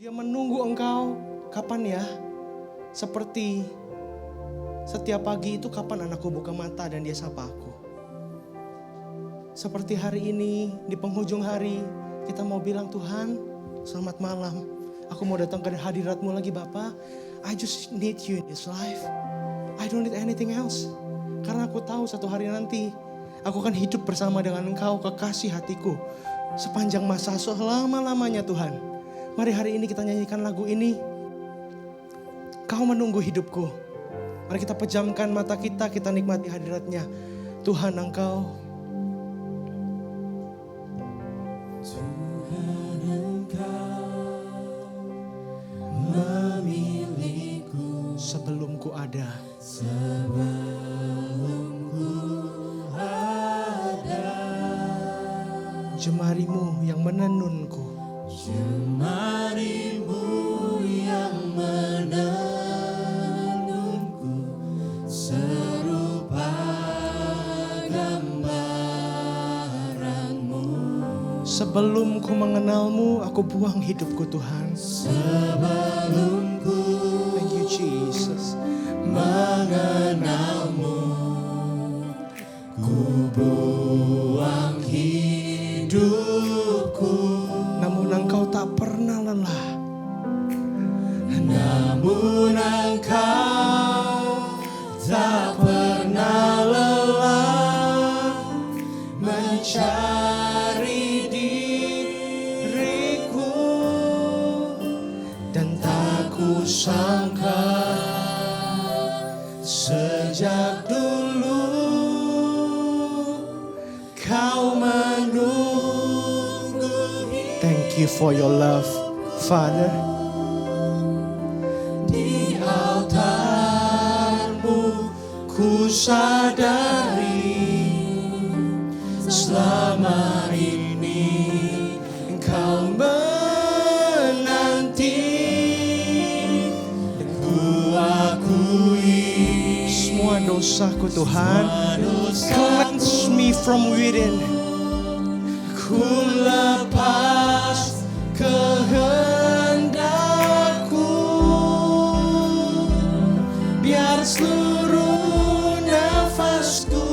Dia menunggu engkau, kapan ya? Seperti setiap pagi itu kapan anakku buka mata dan dia sapa aku. Seperti hari ini, di penghujung hari, kita mau bilang Tuhan, selamat malam. Aku mau datang ke hadirat-Mu lagi Bapa. I just need you in this life. I don't need anything else. Karena aku tahu satu hari nanti, aku akan hidup bersama dengan Engkau, kekasih hatiku. Sepanjang masa, selama-lamanya Tuhan. Mari hari ini kita nyanyikan lagu ini. Kau menunggu hidupku. Mari kita pejamkan mata kita nikmati hadirat-Nya. Tuhan Engkau. Tuhan Engkau memilihku Sebelum ku ada. sebelum ku ada. Jemarimu yang menenunku. Jemarimu yang menenunku serupa gambaranmu. Sebelum ku mengenalmu, aku buang hidupku Tuhan. Sebelum ku Thank you Jesus. mengenalmu, ku buang hidupku. Namun Engkau tak pernah lelah. Namun Engkau tak pernah lelah mencari diriku, dan tak kusangka sejak dulu Kau menunggu. Thank you for your love, Father. Di altar-Mu ku sadari selama ini Engkau menanti, dan ku akui Semua dosaku Tuhan. dosaku. Cleanse me from within. Ku lepas kehendakku, biar seluruh nafasku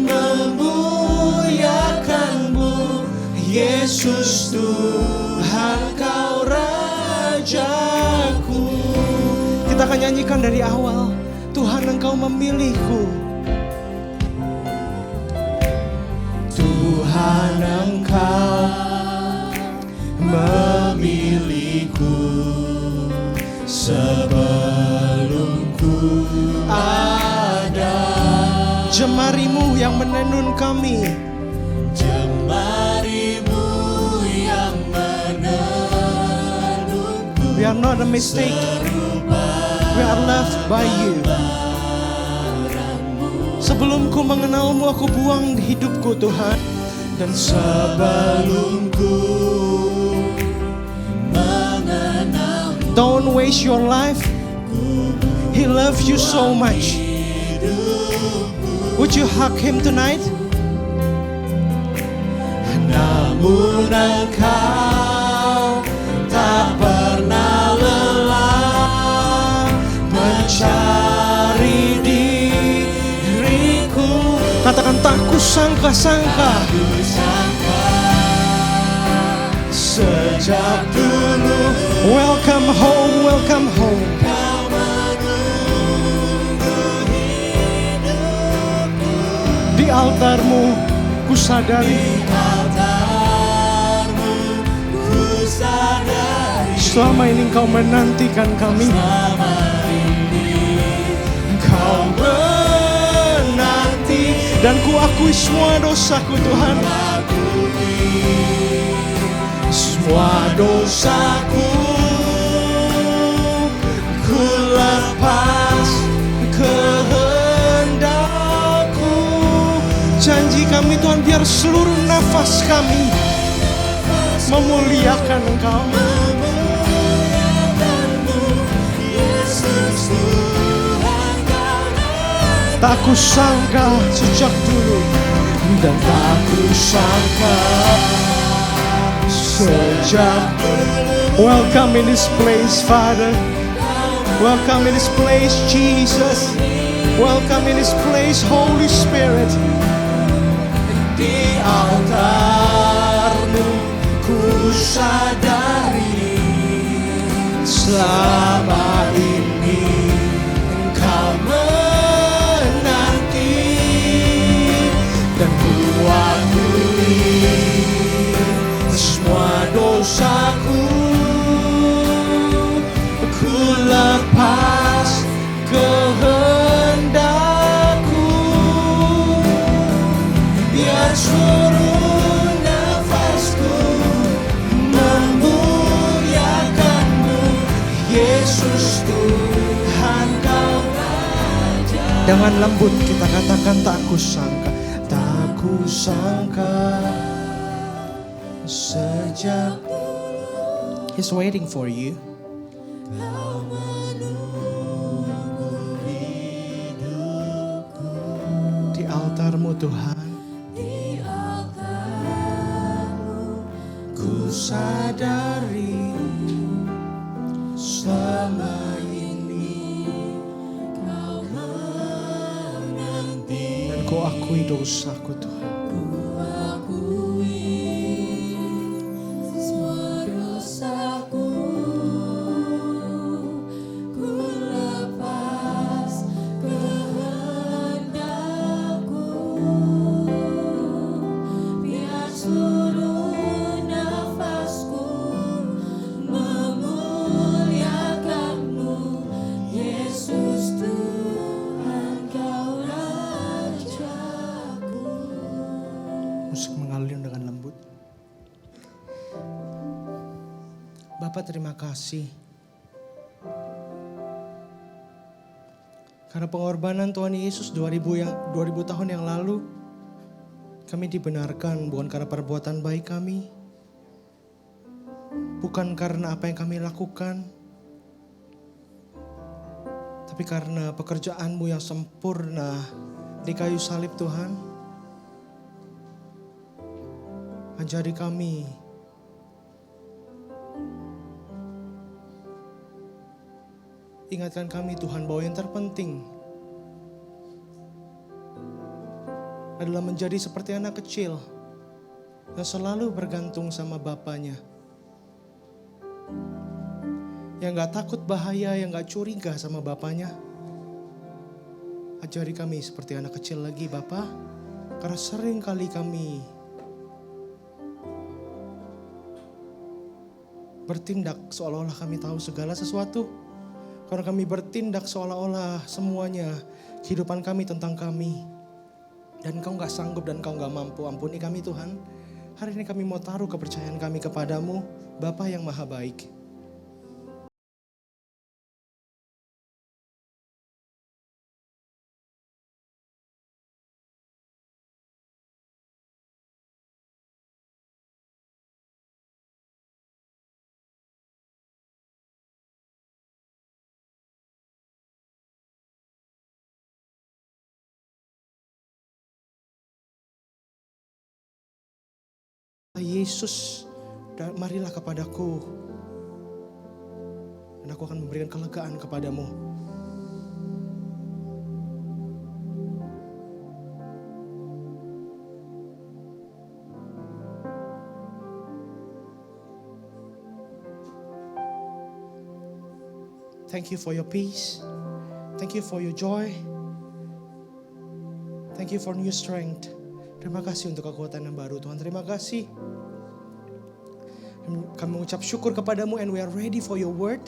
memuliakan-Mu, Yesus Tuhan Kau Rajaku. Kita akan nyanyikan dari awal. Tuhan Engkau memilihku. Tuhan Engkau memilihku sebelum ku ada. Jemarimu yang menenun kami. Jemarimu yang menenunku. We are not a mistake. We are loved by you. Sebelum ku mengenalmu, aku buang hidupku Tuhan. Dan Sebelum ku mengenalmu, don't waste your life. He loves you so much. Would you hug him tonight? namun Engkau tak pernah lelah mencari diriku. Katakan tak kusangka-sangka. Ku sangka sejak dulu Welcome home, welcome home. Kau menunggu hidupku. Di altarmu ku sadari. Altar-Mu ku sadari Selama ini Engkau menantikan kami. selama ini Kau menanti. Dan ku akui semua dosaku Tuhan. Semua dosaku ku lepas kehendakku. Janji kami Tuhan, biar seluruh nafas kami memuliakan Engkau. Memuliakan-Mu, Yesus Tuhan Kau Raja. Tak kusangka sejak dulu. Dan tak kusangka sejak dulu Welcome in this place, Father. Welcome in this place, Jesus. Welcome in this place, Holy Spirit. Di altar-Mu ku sadari selama ini Engkau menanti dan ku akui semua dosaku, ku lepas kehendakku, biar seluruh nafasku memuliakan-Mu, Yesus Tuhan Kau Raja. Dengan lembut kita katakan tak kusangka, tak kusangka sejak. He's waiting for you. Di altar-Mu Tuhan, ku sadari selama ini Kau menanti, dan ku akui dosaku Tuhan. Musik mengalir dengan lembut. Bapak, terima kasih karena pengorbanan Tuhan Yesus 2000 tahun yang lalu. Kami dibenarkan bukan karena perbuatan baik kami, bukan karena apa yang kami lakukan, tapi karena pekerjaan-Mu yang sempurna di kayu salib Tuhan. Ajari kami ingatkan kami Tuhan bahwa yang terpenting adalah menjadi seperti anak kecil yang selalu bergantung sama bapaknya, yang gak takut bahaya, yang gak curiga sama bapaknya. Ajari kami seperti anak kecil lagi Bapa, karena sering kali kami bertindak seolah-olah kami tahu segala sesuatu. Karena kami bertindak seolah-olah semuanya kehidupan kami tentang kami. Dan Kau gak sanggup dan Kau gak mampu. Ampuni kami Tuhan. Hari ini kami mau taruh kepercayaan kami kepadamu, Bapa yang Maha Baik. Yesus, marilah kepadaku dan aku akan memberikan kelegaan kepadamu. Thank you for your peace. Thank you for your joy. Thank you for new strength. Terima kasih untuk kekuatan yang baru Tuhan. Terima kasih. Kami mengucap syukur kepadamu and we are ready for your word.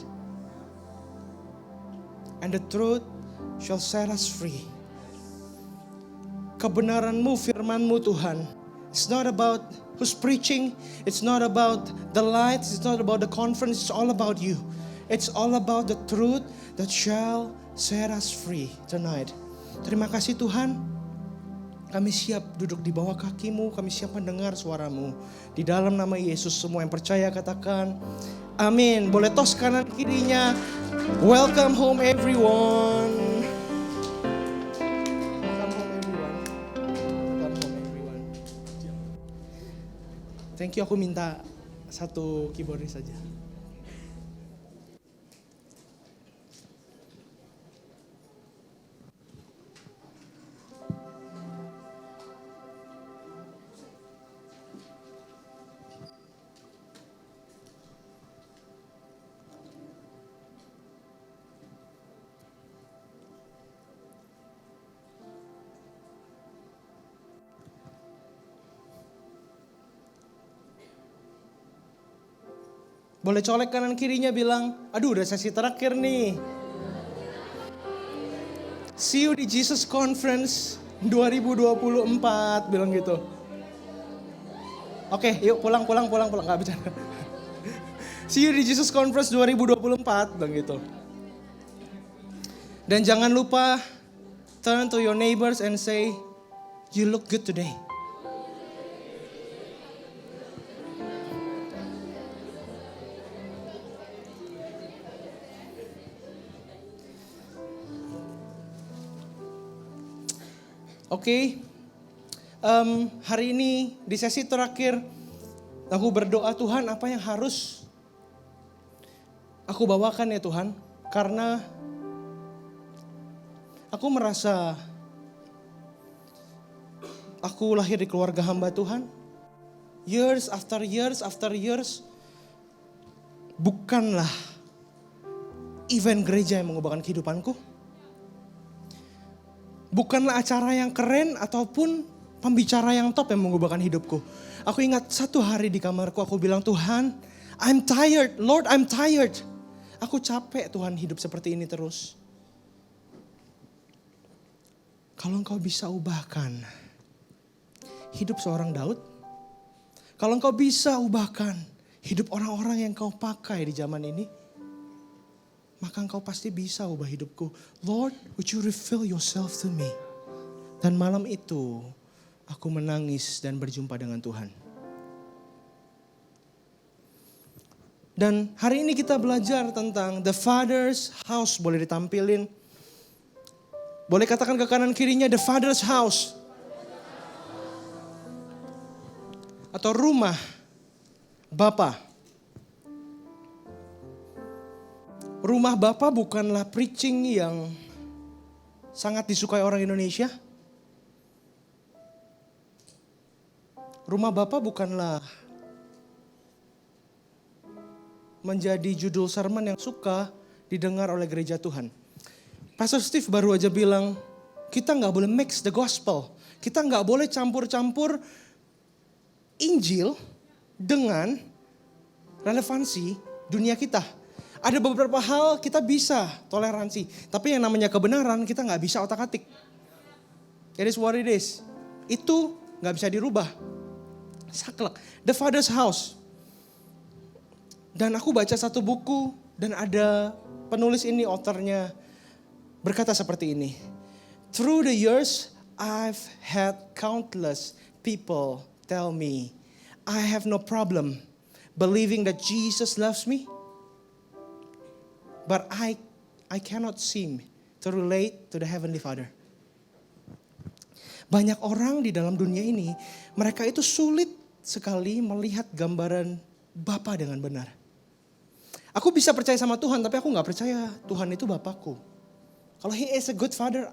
And the truth shall set us free. Kebenaran-Mu, firman-Mu Tuhan. It's not about who's preaching. It's not about the lights. It's not about the conference. It's all about you. It's all about the truth that shall set us free tonight. Terima kasih Tuhan. Kami siap duduk di bawah kaki-Mu, kami siap mendengar suara-Mu. Di dalam nama Yesus semua yang percaya katakan amin. Boleh tos kanan kirinya. Welcome home everyone. Welcome home everyone. Welcome home everyone. Thank you, aku minta satu keyboardis saja. Boleh colek kanan kirinya bilang, aduh udah sesi terakhir nih. See you di Jesus Conference 2024, bilang gitu. Oke, yuk pulang, gak bercanda. See you di Jesus Conference 2024, bilang gitu. Dan jangan lupa turn to your neighbors and say, you look good today. Oke, hari ini di sesi terakhir aku berdoa, Tuhan apa yang harus aku bawakan ya Tuhan. Karena aku merasa aku lahir di keluarga hamba Tuhan. Years after years, bukanlah event gereja yang mengubahkan kehidupanku. Bukanlah acara yang keren ataupun pembicara yang top yang mengubahkan hidupku. Aku ingat satu hari di kamarku aku bilang, Tuhan, I'm tired, Lord I'm tired. Aku capek Tuhan hidup seperti ini terus. Kalau engkau bisa ubahkan hidup seorang Daud, kalau engkau bisa ubahkan hidup orang-orang yang kau pakai di zaman ini, maka engkau pasti bisa ubah hidupku. Lord, would you reveal yourself to me? Dan malam itu aku menangis dan berjumpa dengan Tuhan. Dan hari ini kita belajar tentang the Father's house. Boleh ditampilin. Boleh katakan ke kanan kirinya, the Father's house. Atau rumah Bapa. Rumah Bapa bukanlah preaching yang sangat disukai orang Indonesia. Rumah Bapa bukanlah menjadi judul sermon yang suka didengar oleh gereja Tuhan. Pastor Steve baru aja bilang, kita gak boleh mix the gospel. Kita gak boleh campur-campur Injil dengan relevansi dunia kita. Ada beberapa hal kita bisa toleransi. Tapi yang namanya kebenaran kita gak bisa otak-atik. It is what it is. Itu gak bisa dirubah. Saklek. The Father's House. Dan aku baca satu buku. Dan ada penulis ini, authornya berkata seperti ini. Through the years I've had countless people tell me I have no problem believing that Jesus loves me. But I cannot seem to relate to the Heavenly Father. Banyak orang di dalam dunia ini, mereka itu sulit sekali melihat gambaran Bapa dengan benar. Aku bisa percaya sama Tuhan, tapi aku gak percaya Tuhan itu Bapakku. Kalau He is a good Father,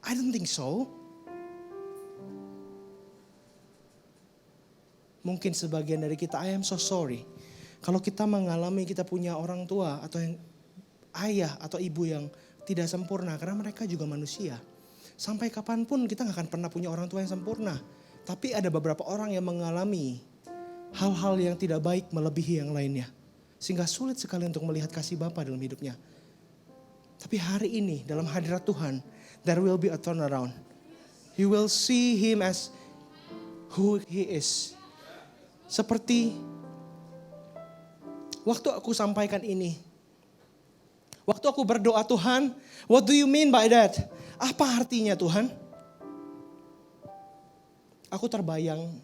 I don't think so. Mungkin sebagian dari kita, I am so sorry. Kalau kita mengalami kita punya orang tua atau yang ayah atau ibu yang tidak sempurna, karena mereka juga manusia. Sampai kapanpun kita gak akan pernah punya orang tua yang sempurna. Tapi ada beberapa orang yang mengalami hal-hal yang tidak baik melebihi yang lainnya. Sehingga sulit sekali untuk melihat kasih Bapa dalam hidupnya. Tapi hari ini dalam hadirat Tuhan, there will be a turnaround. You will see Him as who He is. Seperti waktu aku sampaikan ini, waktu aku berdoa, Tuhan, what do you mean by that? Apa artinya Tuhan? Aku terbayang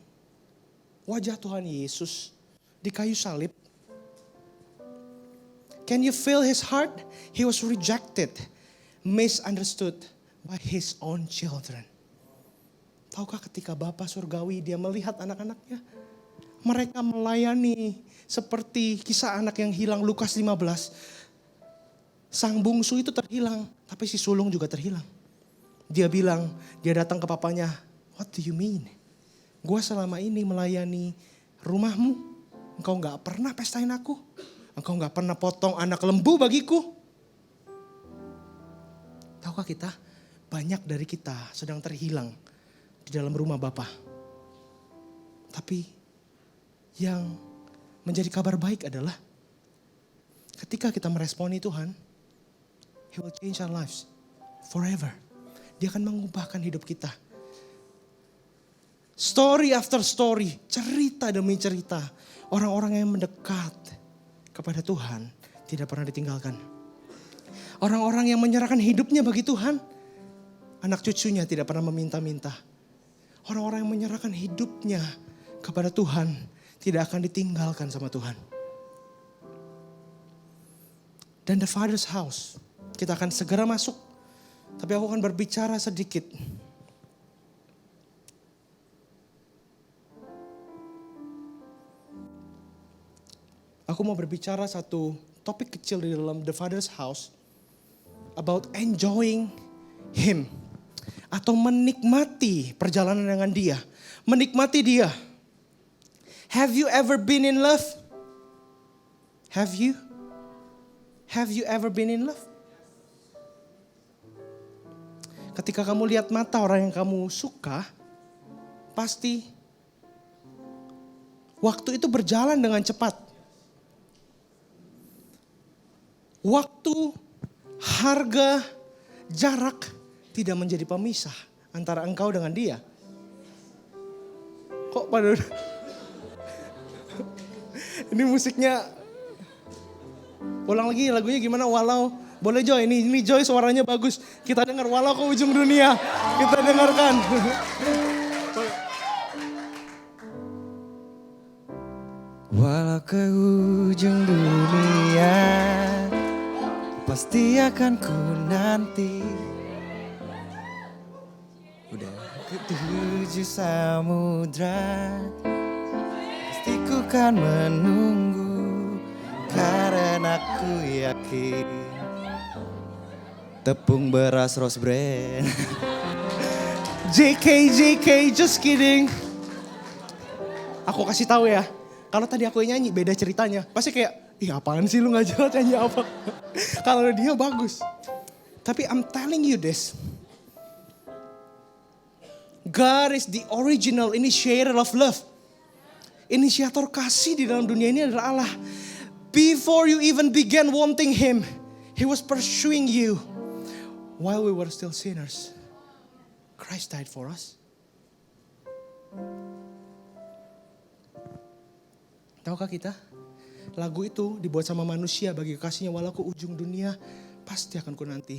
wajah Tuhan Yesus di kayu salib. Can you feel His heart? He was rejected, misunderstood by His own children. Tahukah ketika Bapa Surgawi Dia melihat anak-anaknya? Mereka melayani seperti kisah anak yang hilang Lukas 15. Sang bungsu itu terhilang, tapi si sulung juga terhilang. Dia bilang, dia datang ke papanya, what do you mean? Gua selama ini melayani rumahmu, engkau gak pernah pestain aku. Engkau gak pernah potong anak lembu bagiku. Tahukah kita, banyak dari kita sedang terhilang di dalam rumah Bapa. Tapi yang menjadi kabar baik adalah ketika kita meresponi Tuhan, He will change our lives forever. Dia akan mengubahkan hidup kita. Story after story, cerita demi cerita. Orang-orang yang mendekat kepada Tuhan tidak pernah ditinggalkan. Orang-orang yang menyerahkan hidupnya bagi Tuhan, anak cucunya tidak pernah meminta-minta. Orang-orang yang menyerahkan hidupnya kepada Tuhan tidak akan ditinggalkan sama Tuhan. Dan the Father's house, kita akan segera masuk. Tapi aku akan berbicara sedikit. Aku mau berbicara satu topik kecil di dalam The Father's House. About enjoying Him. Atau menikmati perjalanan dengan Dia. Menikmati Dia. Have you ever been in love? Have you? Have you ever been in love? Ketika kamu lihat mata orang yang kamu suka, pasti waktu itu berjalan dengan cepat. Waktu, harga, jarak tidak menjadi pemisah antara engkau dengan dia. Kok pada ini musiknya ulang lagi lagunya gimana? Walau boleh Joy, ini Joy suaranya bagus. Kita dengar walau ke ujung dunia. Kita dengarkan. Walau ke ujung dunia, pasti akan ku nanti. Udah ke 7 samudra, pasti ku kan menunggu. Karena ku yakin tepung beras Rose Brand. JK, just kidding. Aku kasih tahu ya. Kalau tadi aku yang nyanyi beda ceritanya. Pasti kayak, ih apaan sih lu gak jelas nyanyi apa. Kalau dia bagus. Tapi I'm telling you this. God is the original initiator of love. Inisiator kasih di dalam dunia ini adalah Allah. Before you even began wanting Him, He was pursuing you. While we were still sinners, Christ died for us. Tahukah kita? Lagu itu dibuat sama manusia bagi kekasihnya, walau ke ujung dunia pasti akan ku nanti.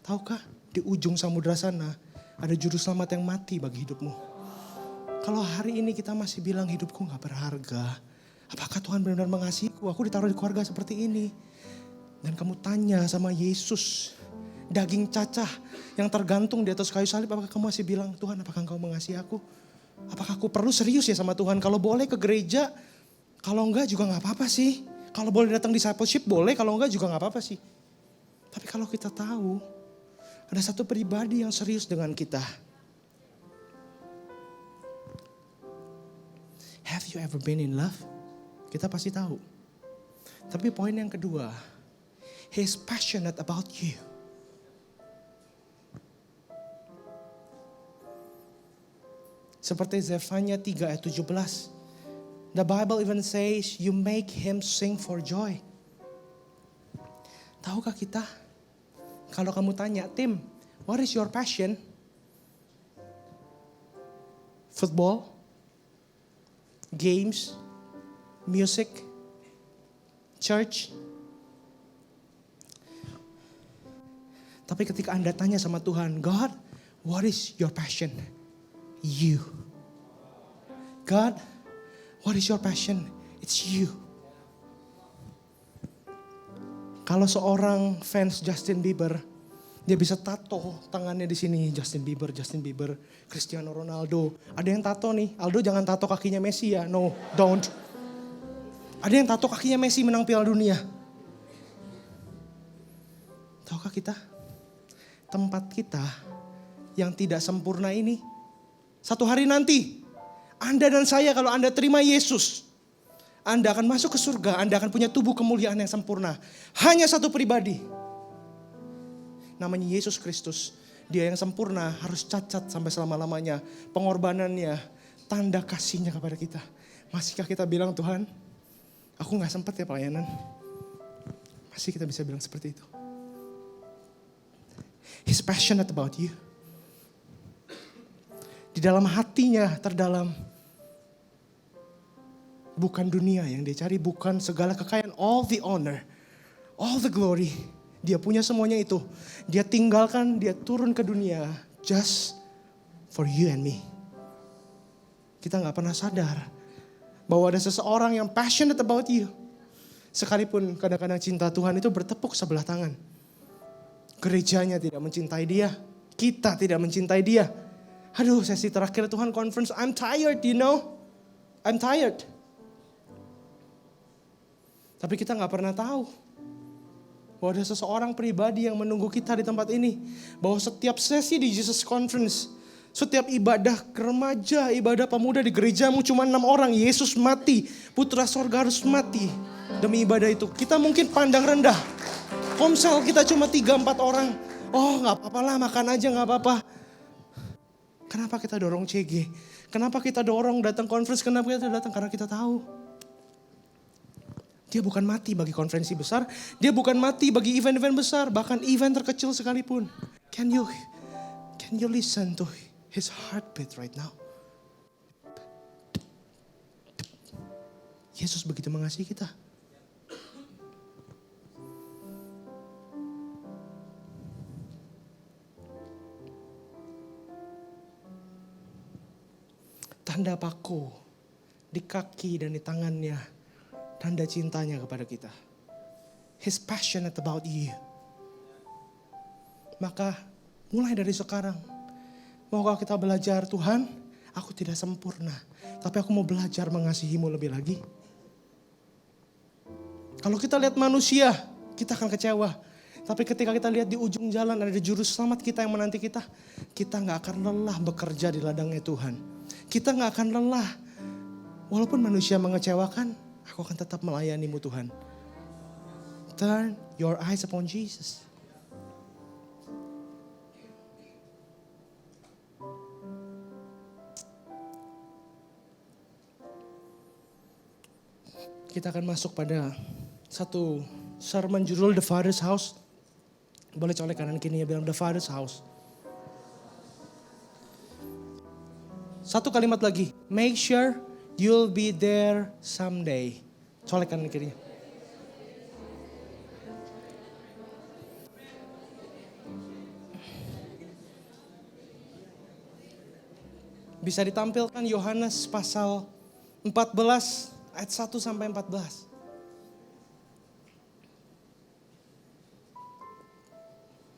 Tahukah di ujung samudra sana ada juru selamat yang mati bagi hidupmu. Kalau hari ini kita masih bilang hidupku gak berharga, apakah Tuhan benar-benar mengasihiku? Aku ditaruh di keluarga seperti ini. Dan kamu tanya sama Yesus, daging cacah yang tergantung di atas kayu salib, apakah kamu masih bilang, Tuhan apakah Engkau mengasihi aku? Apakah aku perlu serius ya sama Tuhan? Kalau boleh ke gereja, kalau enggak juga gak apa-apa sih. Kalau boleh datang discipleship boleh, kalau enggak juga gak apa-apa sih. Tapi kalau kita tahu, ada satu pribadi yang serius dengan kita. Have you ever been in love? Kita pasti tahu. Tapi poin yang kedua, He's passionate about you. Seperti Zefanya 3 ayat 17. The Bible even says you make Him sing for joy. Tahukah kita? Kalau kamu tanya, Tim, what is your passion? Football? Games? Music? Church? Tapi ketika Anda tanya sama Tuhan, God, what is your passion? You. God, what is your passion? It's you. Kalau seorang fans Justin Bieber, dia bisa tato tangannya di sini, Justin Bieber, Cristiano Ronaldo. Ada yang tato nih, Aldo jangan tato kakinya Messi ya. No, don't. Ada yang tato kakinya Messi menang Piala Dunia. Tahukah kita? Tempat kita yang tidak sempurna ini, satu hari nanti, Anda dan saya kalau Anda terima Yesus, Anda akan masuk ke surga, Anda akan punya tubuh kemuliaan yang sempurna. Hanya satu pribadi. Namanya Yesus Kristus. Dia yang sempurna harus cacat sampai selama-lamanya. Pengorbanannya, tanda kasihnya kepada kita. Masihkah kita bilang, Tuhan, aku gak sempat ya pelayanan. Masih kita bisa bilang seperti itu. He's passionate about you. Di dalam hatinya terdalam, bukan dunia yang dia cari, bukan segala kekayaan, all the honor, all the glory. Dia punya semuanya itu. Dia tinggalkan, dia turun ke dunia just for you and me. Kita gak pernah sadar bahwa ada seseorang yang passionate about you. Sekalipun kadang-kadang cinta Tuhan itu bertepuk sebelah tangan. Gerejanya tidak mencintai dia. Kita tidak mencintai dia. Aduh, sesi terakhir Tuhan conference, I'm tired, you know. I'm tired. Tapi kita gak pernah tahu bahwa ada seseorang pribadi yang menunggu kita di tempat ini. Bahwa setiap sesi di Jesus Conference, setiap ibadah remaja, ibadah pemuda di gerejamu cuma 6 orang. Yesus mati, putra sorga harus mati demi ibadah itu. Kita mungkin pandang rendah. Komsel kita cuma 3-4 orang. Oh gak apa-apa lah, makan aja gak apa-apa. Kenapa kita dorong CG? Kenapa kita dorong datang conference? Kenapa kita datang? Karena kita tahu. Dia bukan mati bagi konferensi besar. Dia bukan mati bagi event-event besar. Bahkan event terkecil sekalipun. Can you listen to his heartbeat right now? Yesus begitu mengasihi kita. Tanda paku di kaki dan di tangannya. Tanda cintanya kepada kita. He's passionate about you. Maka mulai dari sekarang. Maukah kita belajar, Tuhan, aku tidak sempurna. Tapi aku mau belajar mengasihimu lebih lagi. Kalau kita lihat manusia, kita akan kecewa. Tapi ketika kita lihat di ujung jalan ada juru selamat kita yang menanti kita. Kita gak akan lelah bekerja di ladangnya Tuhan. Kita gak akan lelah. Walaupun manusia mengecewakan, aku akan tetap melayanimu Tuhan. Turn your eyes upon Jesus. Kita akan masuk pada satu sermon judul The Father's House. Boleh colek kanan kiri ya bilang The Father's House. Satu kalimat lagi. Make sure you'll be there someday. Colek kanan kirinya. Bisa ditampilkan Yohanes pasal 14 ayat 1 sampai 14.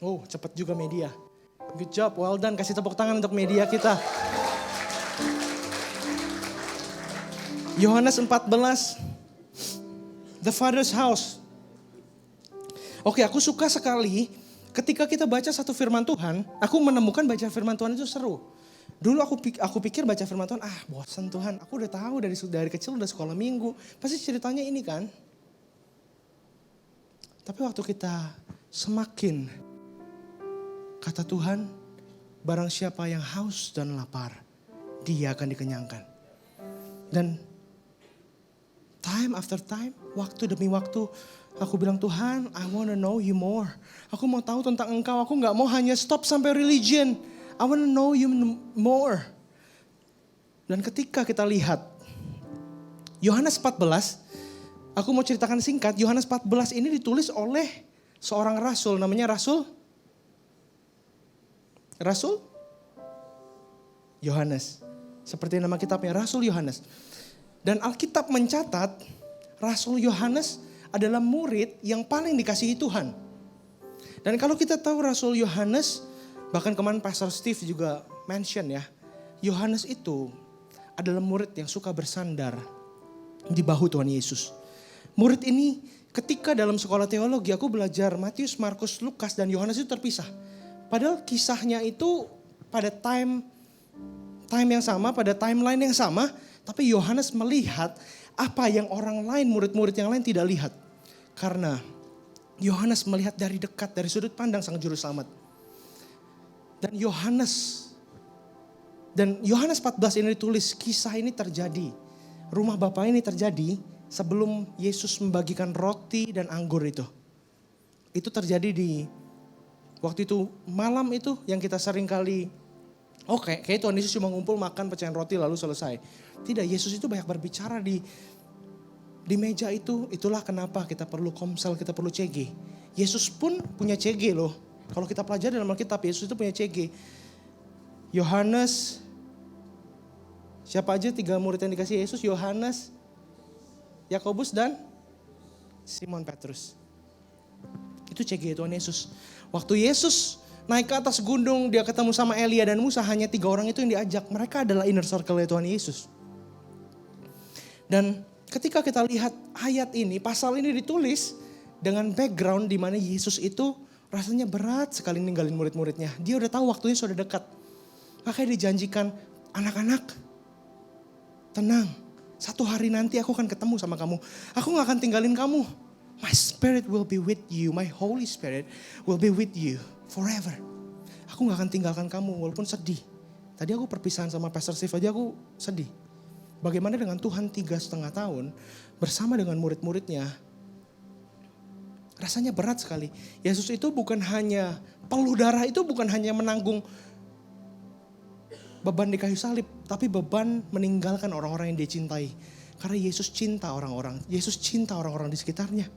Oh, cepat juga media. Good job, well done. Kasih tepuk tangan untuk media kita. Yohanes 14, The Father's House. Oke, aku suka sekali ketika kita baca satu firman Tuhan, aku menemukan baca firman Tuhan itu seru. Dulu aku pikir baca firman Tuhan, bosan Tuhan, aku udah tahu dari kecil udah sekolah minggu, pasti ceritanya ini kan. Tapi waktu kita semakin, kata Tuhan, barang siapa yang haus dan lapar, dia akan dikenyangkan. Dan time after time, waktu demi waktu, aku bilang Tuhan, I want to know you more. Aku mau tahu tentang Engkau, aku gak mau hanya stop sampai religion. I want to know you more. Dan ketika kita lihat, Yohanes 14, aku mau ceritakan singkat, Yohanes 14 ini ditulis oleh seorang rasul, namanya Rasul Yohanes. Seperti nama kitabnya, Rasul Yohanes. Dan Alkitab mencatat Rasul Yohanes adalah murid yang paling dikasihi Tuhan. Dan kalau kita tahu Rasul Yohanes, bahkan kemarin Pastor Steve juga mention ya, Yohanes itu adalah murid yang suka bersandar di bahu Tuhan Yesus. Murid ini ketika dalam sekolah teologi aku belajar Matius, Markus, Lukas dan Yohanes itu terpisah. Padahal kisahnya itu pada time yang sama, pada timeline yang sama. Tapi Yohanes melihat apa yang orang lain, murid-murid yang lain tidak lihat. Karena Yohanes melihat dari dekat, dari sudut pandang sang juru selamat. Dan Yohanes 14 ini ditulis, kisah ini terjadi. Rumah Bapa ini terjadi sebelum Yesus membagikan roti dan anggur itu. itu terjadi di waktu itu malam itu yang kita sering kali, kayak Tuhan Yesus cuma ngumpul makan pecahan roti lalu selesai. Tidak, Yesus itu banyak berbicara di meja itu. Itulah kenapa kita perlu komsel, kita perlu CG. Yesus pun punya CG loh. Kalau kita pelajari dalam Alkitab, Yesus itu punya CG. Yohanes, siapa aja 3 murid yang dikasih Yesus? Yohanes, Yakobus dan Simon Petrus. Itu CG Tuhan Yesus. Waktu Yesus naik ke atas gunung, dia ketemu sama Elia dan Musa, hanya 3 orang itu yang diajak. Mereka adalah inner circle Tuhan Yesus. Dan ketika kita lihat ayat ini, pasal ini ditulis dengan background di mana Yesus itu rasanya berat sekali ninggalin murid-muridnya. Dia udah tahu waktunya sudah dekat. Makanya dijanjikan, anak-anak tenang. Satu hari nanti aku akan ketemu sama kamu. Aku gak akan tinggalin kamu. My spirit will be with you. My Holy Spirit will be with you forever. Aku gak akan tinggalkan kamu walaupun sedih. Tadi aku perpisahan sama Pastor Steve aja aku sedih. Bagaimana dengan Tuhan 3,5 tahun bersama dengan murid-muridnya. Rasanya berat sekali. Yesus itu bukan hanya, peluh darah itu bukan hanya menanggung beban di kayu salib, tapi beban meninggalkan orang-orang yang dia cintai. Karena Yesus cinta orang-orang. Yesus cinta orang-orang di sekitarnya.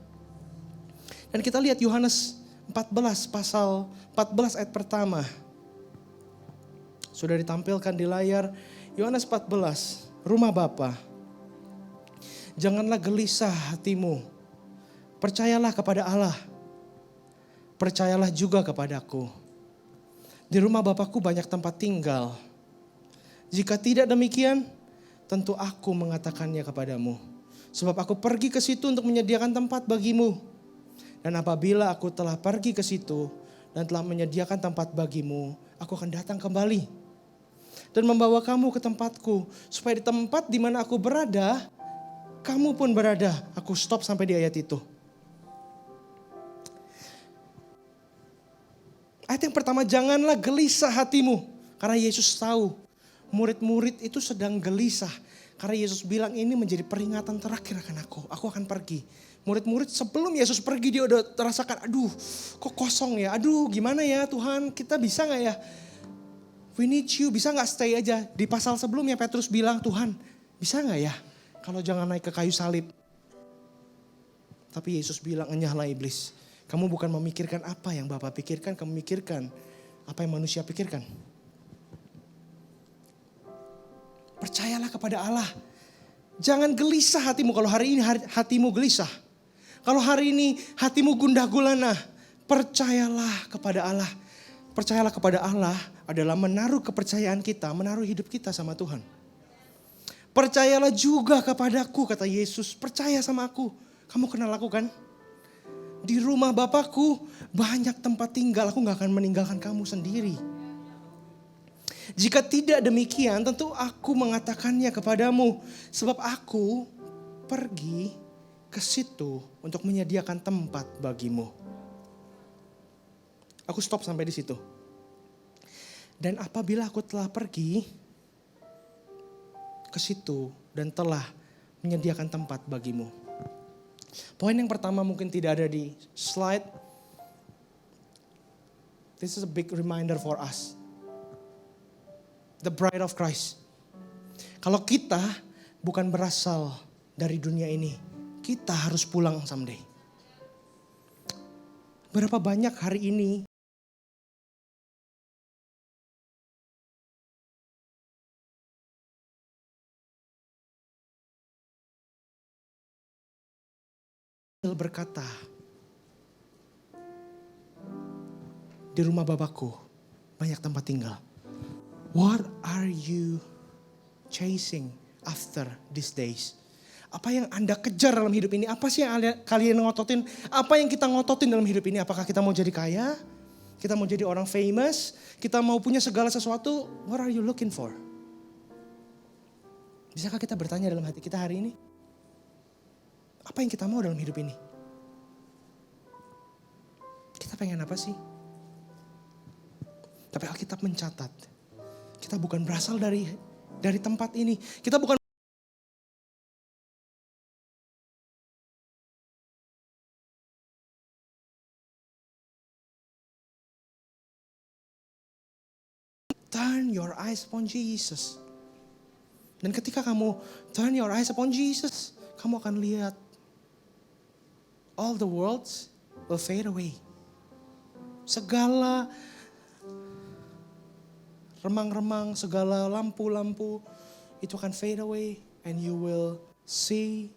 Dan kita lihat Yohanes 14, pasal 14 ayat pertama. Sudah ditampilkan di layar. Yohanes 14, rumah Bapa. Janganlah gelisah hatimu. Percayalah kepada Allah. Percayalah juga kepadaku. Di rumah Bapakku banyak tempat tinggal. Jika tidak demikian, tentu aku mengatakannya kepadamu. Sebab aku pergi ke situ untuk menyediakan tempat bagimu. Dan apabila aku telah pergi ke situ dan telah menyediakan tempat bagimu, aku akan datang kembali. Dan membawa kamu ke tempatku. Supaya di tempat di mana aku berada, kamu pun berada. Aku stop sampai di ayat itu. Ayat yang pertama, janganlah gelisah hatimu. Karena Yesus tahu murid-murid itu sedang gelisah. Karena Yesus bilang ini menjadi peringatan terakhir akan aku. Aku akan pergi. Murid-murid sebelum Yesus pergi dia udah terasakan, aduh kok kosong ya. Aduh gimana ya Tuhan, kita bisa gak ya? We need you, bisa gak stay aja? Di pasal sebelumnya Petrus bilang, Tuhan bisa gak ya? Kalau jangan naik ke kayu salib. Tapi Yesus bilang, enyahlah iblis. Kamu bukan memikirkan apa yang Bapa pikirkan, kamu mikirkan apa yang manusia pikirkan. Percayalah kepada Allah. Jangan gelisah hatimu. Kalau hari ini hatimu gelisah. Kalau hari ini hatimu gundah gulana. Percayalah kepada Allah. Percayalah kepada Allah adalah menaruh kepercayaan kita, menaruh hidup kita sama Tuhan. Percayalah juga kepadaku, kata Yesus. Percaya sama aku. Kamu kenal aku kan? Di rumah Bapakku banyak tempat tinggal. Aku gak akan meninggalkan kamu sendiri. Jika tidak demikian, tentu aku mengatakannya kepadamu. Sebab aku pergi ke situ untuk menyediakan tempat bagimu. Aku stop sampai di situ. Dan apabila aku telah pergi ke situ dan telah menyediakan tempat bagimu. Poin yang pertama mungkin tidak ada di slide. This is a big reminder for us. The bride of Christ. Kalau kita bukan berasal dari dunia ini, kita harus pulang someday. Berapa banyak hari ini berkata, di rumah Bapakku banyak tempat tinggal. What are you chasing after these days? Apa yang Anda kejar dalam hidup ini? Apa sih yang kalian ngototin? Apa yang kita ngototin dalam hidup ini? Apakah kita mau jadi kaya? Kita mau jadi orang famous? Kita mau punya segala sesuatu? What are you looking for? Bisakah kita bertanya dalam hati kita hari ini? Apa yang kita mau dalam hidup ini? Kita pengen apa sih? Tapi Alkitab mencatat, kita bukan berasal dari tempat ini. Kita bukan Turn your eyes upon Jesus. Dan ketika kamu turn your eyes upon Jesus, kamu akan lihat all the worlds will fade away. Segala remang-remang, segala lampu-lampu itu akan fade away and you will see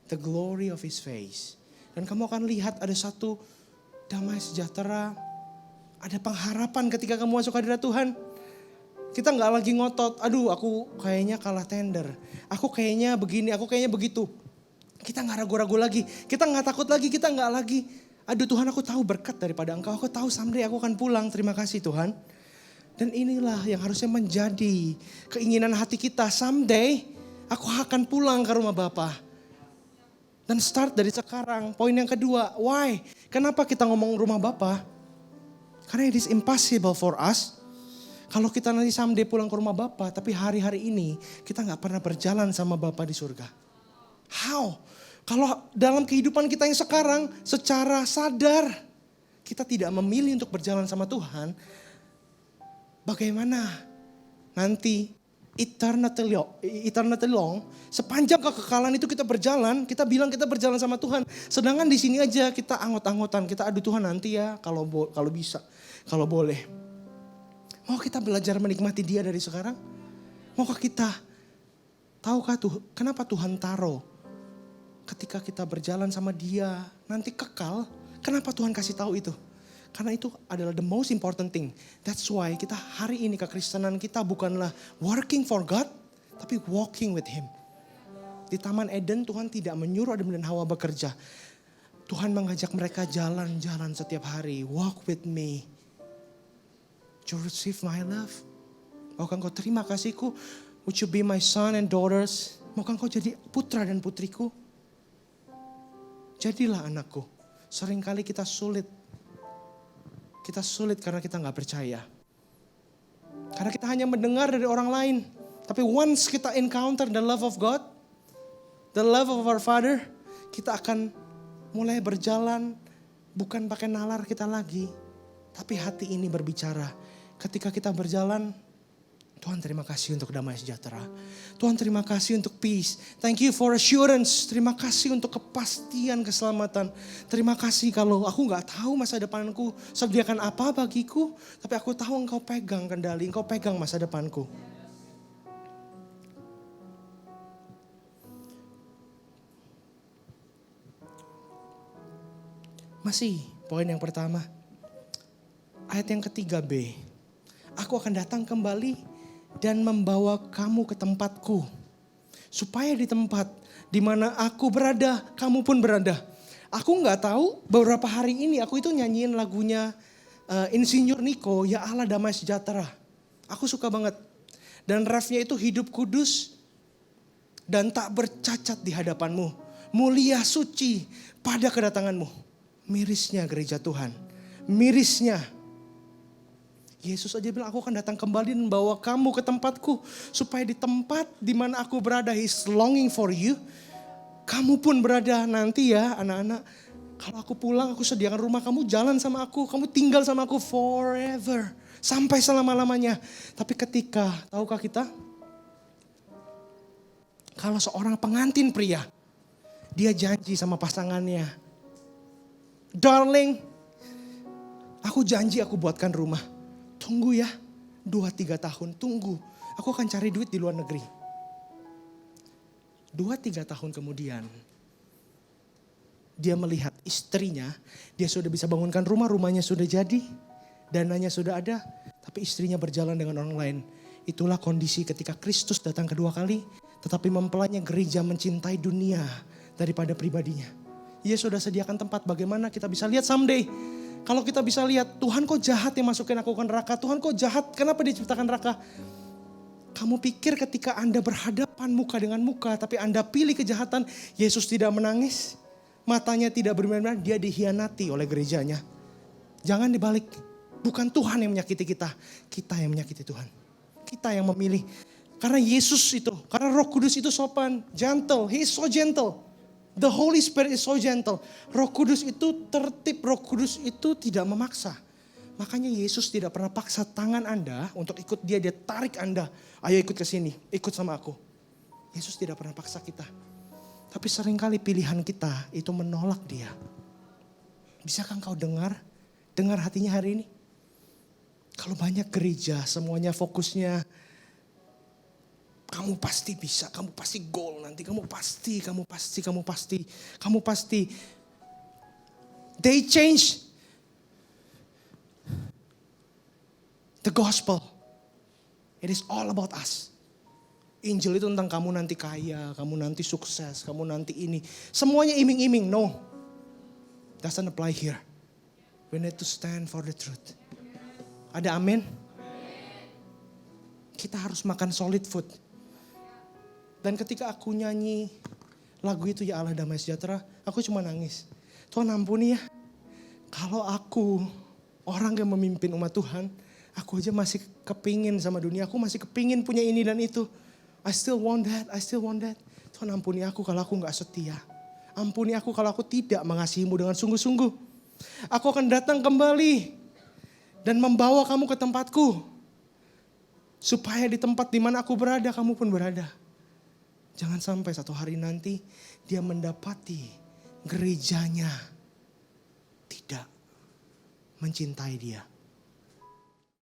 the glory of His face. Dan kamu akan lihat ada satu damai sejahtera, ada pengharapan ketika kamu masuk hadirat Tuhan. Kita gak lagi ngotot, aduh aku kayaknya kalah tender, aku kayaknya begini, aku kayaknya begitu. Kita gak ragu-ragu lagi, kita gak takut lagi, kita gak lagi, aduh Tuhan aku tahu berkat daripada Engkau, aku tahu someday aku akan pulang, terima kasih Tuhan. Dan inilah yang harusnya menjadi keinginan hati kita, someday aku akan pulang ke rumah Bapa. Dan start dari sekarang. Poin yang kedua, why? Kenapa kita ngomong rumah Bapa? Karena it is impossible for us. Kalau kita nanti someday pulang ke rumah Bapa, tapi hari-hari ini kita gak pernah berjalan sama Bapa di surga. How? Kalau dalam kehidupan kita yang sekarang secara sadar kita tidak memilih untuk berjalan sama Tuhan, bagaimana nanti eternity long, sepanjang kekekalan itu kita berjalan, kita bilang kita berjalan sama Tuhan. Sedangkan di sini aja kita anggot-anggotan, kita aduh Tuhan nanti ya kalau bisa, kalau boleh. Mau kita belajar menikmati Dia dari sekarang? Maukah kita, tahukah tuh kenapa Tuhan taruh ketika kita berjalan sama Dia nanti kekal? Kenapa Tuhan kasih tahu itu? Karena itu adalah the most important thing. That's why kita hari ini kekristenan kita bukanlah working for God, tapi walking with Him. Di Taman Eden Tuhan tidak menyuruh Adam dan Hawa bekerja. Tuhan mengajak mereka jalan-jalan setiap hari. Walk with me. To receive my love. Maukah engkau terima kasihku? Would you be my son and daughters? Maukah engkau jadi putra dan putriku? Jadilah anakku. Seringkali kita sulit. Kita sulit karena kita gak percaya. Karena kita hanya mendengar dari orang lain. Tapi once kita encounter the love of God, the love of our Father, kita akan mulai berjalan bukan pakai nalar kita lagi. Tapi hati ini berbicara. Ketika kita berjalan, Tuhan terima kasih untuk damai sejahtera. Tuhan terima kasih untuk peace. Thank you for assurance. Terima kasih untuk kepastian keselamatan. Terima kasih kalau aku gak tahu masa depanku sediakan apa bagiku. Tapi aku tahu Engkau pegang kendali, Engkau pegang masa depanku. Masih poin yang pertama. Ayat yang ketiga B. Aku akan datang kembali dan membawa kamu ke tempatku. Supaya di tempat di mana aku berada, kamu pun berada. Aku gak tahu beberapa hari ini aku itu nyanyiin lagunya Insinyur Niko, Ya Allah Damai Sejahtera. Aku suka banget. Dan refnya itu hidup kudus dan tak bercacat di hadapanmu. Mulia suci pada kedatanganmu. Mirisnya gereja Tuhan. Mirisnya. Yesus aja bilang aku akan datang kembali dan bawa kamu ke tempatku. Supaya di tempat di mana aku berada, He's longing for you. Kamu pun berada nanti ya anak-anak. Kalau aku pulang aku sediakan rumah, kamu jalan sama aku. Kamu tinggal sama aku forever. Sampai selama-lamanya. Tapi ketika, tahukah kita? Kalau seorang pengantin pria, dia janji sama pasangannya. Darling, aku janji aku buatkan rumah. Tunggu ya, 2-3 tahun, tunggu. Aku akan cari duit di luar negeri. 2-3 tahun kemudian, dia melihat istrinya, dia sudah bisa bangunkan rumah, rumahnya sudah jadi, dananya sudah ada, tapi istrinya berjalan dengan orang lain. Itulah kondisi ketika Kristus datang kedua kali, tetapi mempelainya gereja mencintai dunia daripada pribadinya. Ia sudah sediakan tempat, bagaimana kita bisa lihat someday. Kalau kita bisa lihat, Tuhan kok jahat yang masukin aku ke neraka. Tuhan kok jahat, kenapa dia ciptakan neraka? Kamu pikir ketika Anda berhadapan muka dengan muka, tapi Anda pilih kejahatan, Yesus tidak menangis. Matanya tidak berbinar-binar, dia dihianati oleh gerejanya. Jangan dibalik, bukan Tuhan yang menyakiti kita. Kita yang menyakiti Tuhan. Kita yang memilih. Karena Yesus itu, karena Roh Kudus itu sopan, gentle, He is so gentle. The Holy Spirit is so gentle. Roh Kudus itu tertib, Roh Kudus itu tidak memaksa. Makanya Yesus tidak pernah paksa tangan Anda untuk ikut dia. Dia tarik Anda. Ayo ikut ke sini, ikut sama aku. Yesus tidak pernah paksa kita. Tapi seringkali pilihan kita itu menolak dia. Bisakah engkau dengar hatinya hari ini? Kalau banyak gereja semuanya fokusnya, kamu pasti bisa, kamu pasti goal nanti, kamu pasti. They change the gospel. It is all about us. Injil itu tentang kamu nanti kaya, kamu nanti sukses, kamu nanti ini. Semuanya iming-iming, no. Doesn't apply here. We need to stand for the truth. Ada amin? Kita harus makan solid food. Dan ketika aku nyanyi lagu itu, Ya Allah Damai Sejahtera, aku cuma nangis. Tuhan ampuni ya. Kalau aku orang yang memimpin umat Tuhan, aku aja masih kepingin sama dunia. Aku masih kepingin punya ini dan itu. I still want that. Tuhan ampuni aku kalau aku gak setia. Ampuni aku kalau aku tidak mengasihimu dengan sungguh-sungguh. Aku akan datang kembali dan membawa kamu ke tempatku. Supaya di tempat di mana aku berada, kamu pun berada. Jangan sampai satu hari nanti dia mendapati gerejanya tidak mencintai dia.